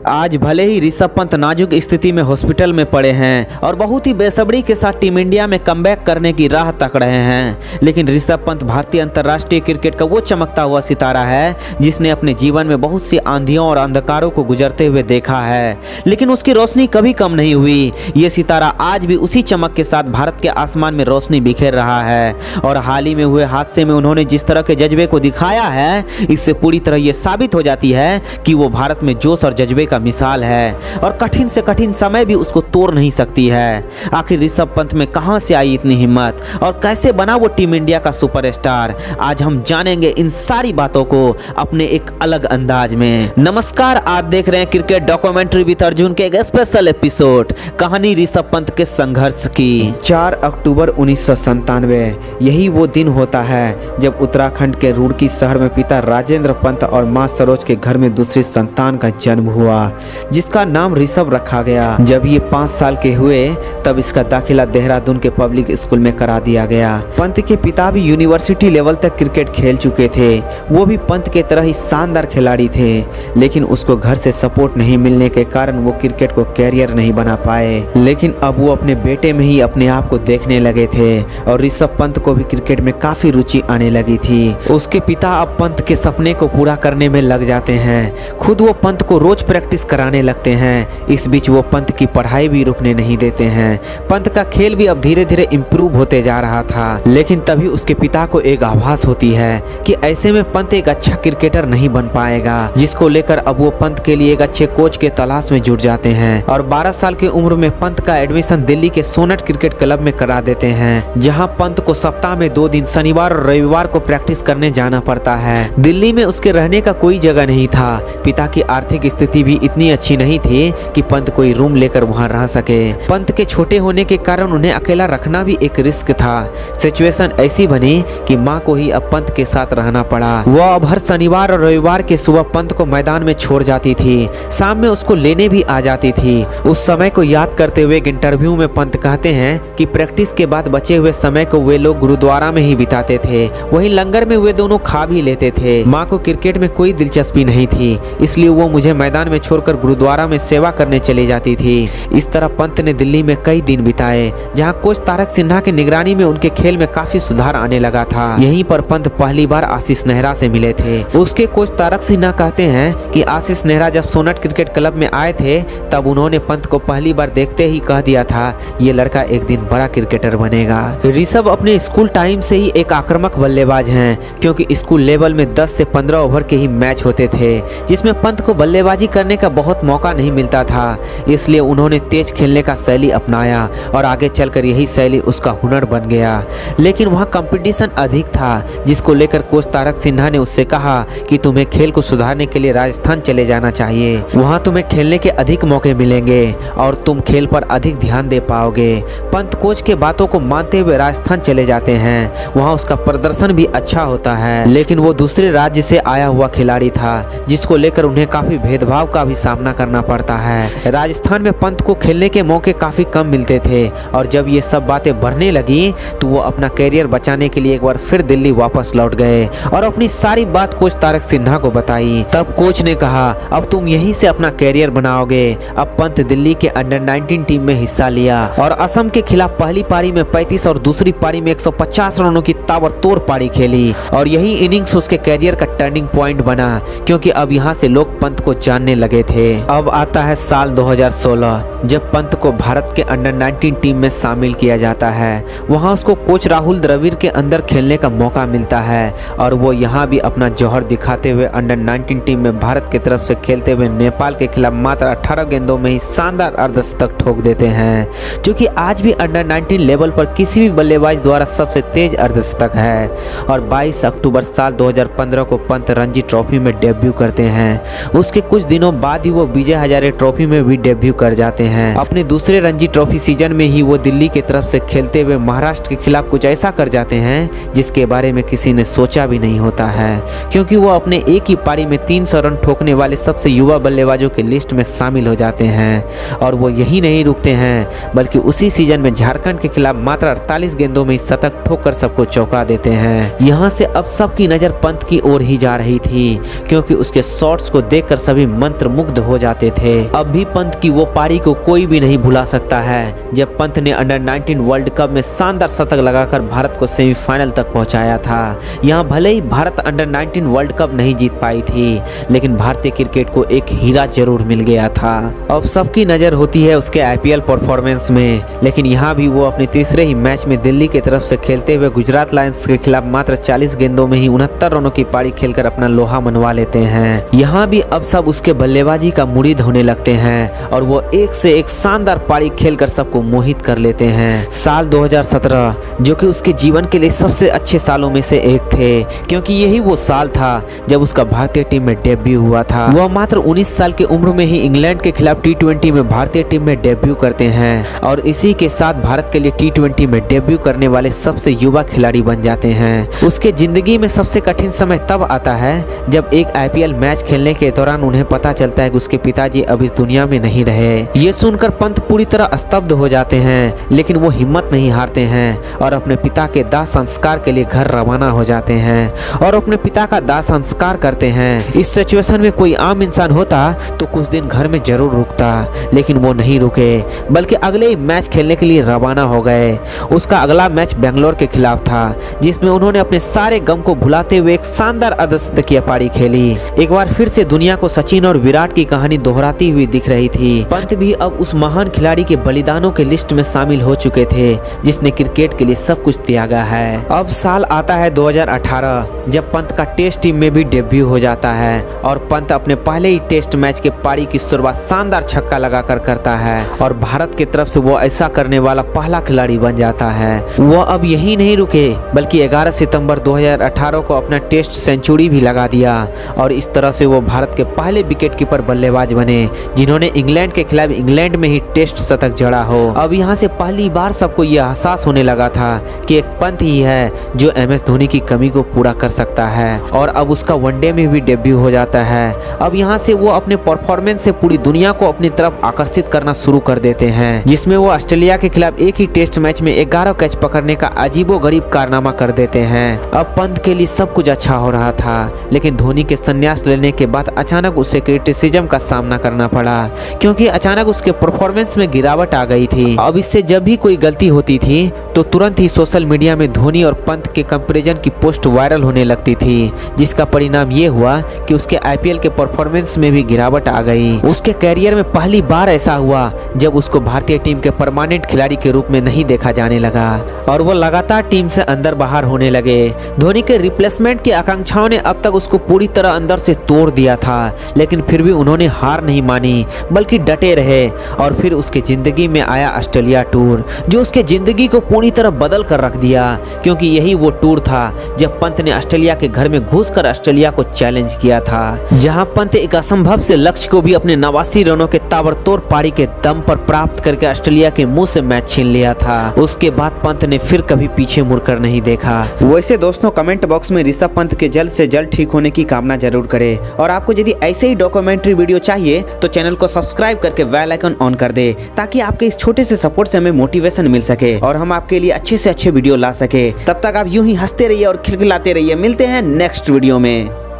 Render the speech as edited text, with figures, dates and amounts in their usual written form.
आज भले ही ऋषभ पंत नाजुक स्थिति में हॉस्पिटल में पड़े हैं और बहुत ही बेसब्री के साथ टीम इंडिया में कमबैक करने की राह तक रहे हैं, लेकिन ऋषभ पंत भारतीय अंतर्राष्ट्रीय क्रिकेट का वो चमकता हुआ सितारा है जिसने अपने जीवन में बहुत सी आंधियों और अंधकारों को गुजरते हुए देखा है, लेकिन उसकी रोशनी कभी कम नहीं हुई। ये सितारा आज भी उसी चमक के साथ भारत के आसमान में रोशनी बिखेर रहा है और हाल ही में हुए हादसे में उन्होंने जिस तरह के जज्बे को दिखाया है, इससे पूरी तरह ये साबित हो जाती है कि वो भारत में जोश और जज्बे का मिसाल है और कठिन से कठिन समय भी उसको तोड़ नहीं सकती है। आखिर ऋषभ पंत में कहां से आई इतनी हिम्मत और कैसे बना वो टीम इंडिया का सुपरस्टार, आज हम जानेंगे इन सारी बातों को अपने एक अलग अंदाज में। नमस्कार, आप देख रहे हैं क्रिकेट डॉक्यूमेंट्री विद अर्जुन के एक स्पेशल एपिसोड, कहानी ऋषभ पंत के संघर्ष की। 4 अक्टूबर 1997 यही वो दिन होता है जब उत्तराखंड के रुड़की शहर में पिता राजेंद्र पंत और मां सरोज के घर में दूसरी संतान का जन्म हुआ जिसका नाम ऋषभ रखा गया। जब ये 5 साल के हुए तब इसका दाखिला देहरादून के पब्लिक स्कूल में करा दिया गया। पंत के पिता भी यूनिवर्सिटी लेवल तक क्रिकेट खेल चुके थे, वो भी पंत के तरह ही शानदार खिलाड़ी थे, लेकिन उसको घर से सपोर्ट नहीं मिलने के कारण वो क्रिकेट को कैरियर नहीं बना पाए। लेकिन अब वो अपने बेटे में ही अपने आप को देखने लगे थे और ऋषभ पंत को भी क्रिकेट में काफी रुचि आने लगी थी। उसके पिता अब पंत के सपने को पूरा करने में लग जाते हैं, खुद वो पंत को रोज प्रैक्टिस कराने लगते हैं। इस बीच वो पंत की पढ़ाई भी रुकने नहीं देते हैं। पंत का खेल भी अब धीरे धीरे इम्प्रूव होते जा रहा था, लेकिन तभी उसके पिता को एक आभास होती है कि ऐसे में पंत एक अच्छा क्रिकेटर नहीं बन पाएगा, जिसको लेकर अब वो पंत के लिए एक अच्छे कोच के तलाश में जुट जाते हैं और 12 साल की उम्र में पंत का एडमिशन दिल्ली के सोनेट क्रिकेट क्लब में करा देते हैं, जहां पंत को सप्ताह में 2 दिन शनिवार और रविवार को प्रैक्टिस करने जाना पड़ता है। दिल्ली में उसके रहने का कोई जगह नहीं था, पिता की आर्थिक स्थिति भी इतनी अच्छी नहीं थी कि पंत कोई रूम लेकर वहां रह सके। पंत के छोटे होने के कारण उन्हें अकेला रखना भी एक रिस्क था। सिचुएशन ऐसी बनी कि मां को ही अब पंत के साथ रहना पड़ा। वह अब हर शनिवार और रविवार के सुबह पंत को मैदान में छोड़ जाती थी, शाम में उसको लेने भी आ जाती थी। उस समय को याद करते हुए एक इंटरव्यू में पंत कहते हैं कि प्रैक्टिस के बाद बचे हुए समय को वे लोग गुरुद्वारा में ही बिताते थे, वहीं लंगर में वे दोनों खा भी लेते थे। माँ को क्रिकेट में कोई दिलचस्पी नहीं थी, इसलिए वो मुझे मैदान में छोड़कर गुरुद्वारा में सेवा करने चली जाती थी। इस तरह पंत ने दिल्ली में कई दिन बिताए, जहां कोच तारक सिन्हा की निगरानी में उनके खेल में काफी सुधार आने लगा था। यहीं पर पंत पहली बार आशीष नेहरा से मिले थे। उसके कोच तारक सिन्हा कहते हैं कि आशीष नेहरा जब सोनेट क्रिकेट क्लब में आए थे तब उन्होंने पंत को पहली बार देखते ही कह दिया था ये लड़का एक दिन बड़ा क्रिकेटर बनेगा। ऋषभ अपने स्कूल टाइम से ही एक आक्रामक बल्लेबाज हैं, क्योंकि स्कूल लेवल में 10 से 15 ओवर के ही मैच होते थे, जिसमें पंत को बल्लेबाजी करने का बहुत मौका नहीं मिलता था। इसलिए उन्होंने तेज खेलने का शैली अपनाया और आगे चलकर यही शैली उसका हुनर बन गया। लेकिन वहाँ कंपटीशन अधिक था, जिसको लेकर कोच तारक सिन्हा ने उससे कहा कि तुम्हें खेल को सुधारने के लिए राजस्थान चले जाना चाहिए, वहाँ तुम्हें खेलने के अधिक मौके मिलेंगे और तुम खेल पर अधिक ध्यान दे पाओगे। पंत कोच के बातों को मानते हुए राजस्थान चले जाते हैं, वहाँ उसका प्रदर्शन भी अच्छा होता है, लेकिन वो दूसरे राज्य से आया हुआ खिलाड़ी था, जिसको लेकर उन्हें काफी भेदभाव का भी सामना करना पड़ता है। राजस्थान में पंत को खेलने के मौके काफी कम मिलते थे और जब ये सब बातें बढ़ने लगी तो वो अपना कैरियर बचाने के लिए एक बार फिर दिल्ली वापस लौट गए और अपनी सारी बात कोच तारक सिन्हा को बताई। तब कोच ने कहा अब तुम यहीं से अपना कैरियर बनाओगे। अब पंत दिल्ली के अंडर 19 टीम में हिस्सा लिया और असम के खिलाफ पहली पारी में 35 और दूसरी पारी में 150 रनों की ताबड़तोड़ पारी खेली और यही इनिंग्स उसके कैरियर का टर्निंग पॉइंट बना, क्योंकि अब यहाँ से लोग पंत को जानने लगे थे। अब आता है साल 2016 जब पंत को भारत के अंडर 19 टीम में शामिल किया जाता है। वहां उसको कोच राहुल द्रविड़ के अंदर खेलने का मौका मिलता है और वो यहाँ भी अपना जौहर दिखाते हुए अंडर 19 टीम में भारत की तरफ से खेलते हुए नेपाल के खिलाफ मात्र 18 गेंदों में ही शानदार अर्धशतक ठोक देते हैं, जो कि आज भी अंडर 19 लेवल पर किसी भी बल्लेबाज द्वारा सबसे तेज अर्धशतक है। और 22 अक्टूबर साल 2015 को पंत रणजी ट्रॉफी में डेब्यू करते हैं। उसके कुछ दिनों बाद ही वो विजय हजारे ट्रॉफी में भी डेब्यू कर जाते हैं। हैं। अपने दूसरे रणजी ट्रॉफी सीजन में ही वो दिल्ली की तरफ से खेलते हुए महाराष्ट्र के खिलाफ कुछ ऐसा कर जाते हैं जिसके बारे में किसी ने सोचा भी नहीं होता है, क्योंकि वो अपने एक ही पारी में 300 रन ठोकने वाले सबसे युवा बल्लेबाजों के लिस्ट में शामिल हो जाते हैं। और वो यही नहीं रुकते हैं बल्कि उसी सीजन में झारखंड के खिलाफ मात्र 48 गेंदों में शतक ठोककर सबको चौंका देते हैं। यहाँ से अब सबकी नजर पंत की ओर ही जा रही थी, क्योंकि उसके शॉट्स को देखकर सभी मंत्रमुग्ध हो जाते थे। अब भी पंत की वो पारी को कोई भी नहीं भुला सकता है जब पंत ने अंडर 19 वर्ल्ड कप में शानदार शतक लगाकर भारत को सेमीफाइनल तक पहुंचाया था। यहाँ भले ही भारत अंडर 19 वर्ल्ड कप नहीं जीत पाई थी, लेकिन भारतीय क्रिकेट को एक हीरा जरूर मिल गया था। अब सबकी नजर होती है उसके आईपीएल परफॉर्मेंस में, लेकिन यहाँ भी वो अपने तीसरे ही मैच में दिल्ली की तरफ से खेलते हुए गुजरात लायंस के खिलाफ मात्र 40 गेंदों में ही 69 रनों की पारी खेलकर अपना लोहा मनवा लेते हैं। यहाँ भी अब सब उसके बल्लेबाजी का मुरीद होने लगते हैं और वो एक से एक शानदार पारी खेलकर सबको मोहित कर लेते हैं। साल 2017 जो कि उसके जीवन के लिए सबसे अच्छे सालों में से एक थे, क्योंकि यही वो साल था जब उसका भारतीय टीम में डेब्यू हुआ था। वह मात्र 19 साल की उम्र में ही इंग्लैंड के खिलाफ T20 में भारतीय टीम में डेब्यू करते हैं और इसी के साथ भारत के लिए T20 में डेब्यू करने वाले सबसे युवा खिलाड़ी बन जाते हैं। उसके जिंदगी में सबसे कठिन समय तब आता है जब एक आईपीएल मैच खेलने के दौरान उन्हें पता चलता है कि उसके पिताजी अब इस दुनिया में नहीं रहे। ये सुनकर पंत पूरी तरह स्तब्ध हो जाते हैं, लेकिन वो हिम्मत नहीं हारते हैं और अपने पिता के दाह संस्कार के लिए घर रवाना हो जाते हैं और अपने पिता का दाह संस्कार करते हैं। इस सिचुएशन में कोई आम इंसान होता तो कुछ दिन घर में जरूर रुकता, लेकिन वो नहीं रुके बल्कि अगले ही मैच खेलने के लिए रवाना हो गए। उसका अगला मैच बेंगलोर के खिलाफ था, जिसमें उन्होंने अपने सारे गम को भुलाते हुए एक शानदार अर्धशतकीय पारी खेली। एक बार फिर से दुनिया को सचिन और विराट की कहानी दोहराती हुई दिख रही थी। पंत भी अब उस महान खिलाड़ी के बलिदानों के लिस्ट में शामिल हो चुके थे जिसने क्रिकेट के लिए सब कुछ त्यागा है। अब साल आता है 2018 जब पंत का टेस्ट टीम में भी डेब्यू हो जाता है और पंत अपने पहले ही टेस्ट मैच के पारी की शुरुआत शानदार छक्का लगाकर करता है और भारत की तरफ से वो ऐसा करने वाला पहला खिलाड़ी बन जाता है। वो अब यही नहीं रुके बल्कि 11 सितंबर 2018 को अपना टेस्ट सेंचुरी भी लगा दिया और इस तरह से वो भारत के पहले विकेटकीपर बल्लेबाज बने जिन्होंने इंग्लैंड के खिलाफ इंग्लैंड में ही टेस्ट शतक जड़ा हो। अब यहाँ से पहली बार सबको यह एहसास होने लगा था कि एक पंत ही है जो MS धोनी की कमी को पूरा कर सकता है और अब उसका वनडे में भी डेब्यू हो जाता है। अब यहाँ से वो अपने परफॉर्मेंस से पूरी दुनिया को अपनी तरफ आकर्षित करना शुरू कर देते हैं, जिसमें वो ऑस्ट्रेलिया के खिलाफ एक ही टेस्ट मैच में 11 कैच पकड़ने का अजीबोगरीब कारनामा कर देते हैं। अब पंत के लिए सब कुछ अच्छा हो रहा था, लेकिन धोनी के संन्यास लेने के बाद अचानक उसे क्रिटिसिज्म का सामना करना पड़ा, क्योंकि अचानक उसके परफॉर्मेंस में गिरावट आ गई थी। अब इससे जब भी कोई गलती होती थी तो तुरंत ही सोशल मीडिया में धोनी और पंत के कंपैरिजन की पोस्ट वायरल होने लगती थी, जिसका परिणाम ये हुआ कि उसके आईपीएल के परफॉर्मेंस में भी गिरावट आ गई। उसके कैरियर में पहली बार ऐसा हुआ जब उसको भारतीय टीम के परमानेंट खिलाड़ी के रूप में नहीं देखा जाने लगा और वो लगातार टीम से अंदर बाहर होने लगे। धोनी के रिप्लेसमेंट की आकांक्षाओं ने अब तक उसको पूरी तरह अंदर से तोड़ दिया था, लेकिन फिर भी उन्होंने हार नहीं मानी बल्कि डटे रहे। और फिर उसके जिंदगी में आया ऑस्ट्रेलिया टूर, जो उसके जिंदगी को पूरी तरह बदल कर रख दिया, क्योंकि यही वो टूर था जब पंत ने ऑस्ट्रेलिया के घर में घुसकर ऑस्ट्रेलिया को चैलेंज किया था, जहां पंत एक असंभव से लक्ष्य को भी अपने 89 रनों के ताबड़तोड़ पारी के दम पर प्राप्त करके ऑस्ट्रेलिया के मुंह से मैच छीन लिया था। उसके बाद पंत ने फिर कभी पीछे मुड़कर नहीं देखा। वैसे दोस्तों, कमेंट बॉक्स में ऋषभ पंत के जल्द से जल्द ठीक होने की कामना जरूर करें और आपको यदि ऐसे ही डॉक्यूमेंट्री वीडियो चाहिए तो चैनल को सब्सक्राइब करके बेल आइकन ऑन कर दे, ताकि आपके इस छोटे से सपोर्ट से हमें मोटिवेशन मिल सके और हम आपके लिए अच्छे से अच्छे वीडियो ला सके। तब तक आप यूं ही हंसते रहिए और खिलखिलाते रहिए। मिलते हैं नेक्स्ट वीडियो में।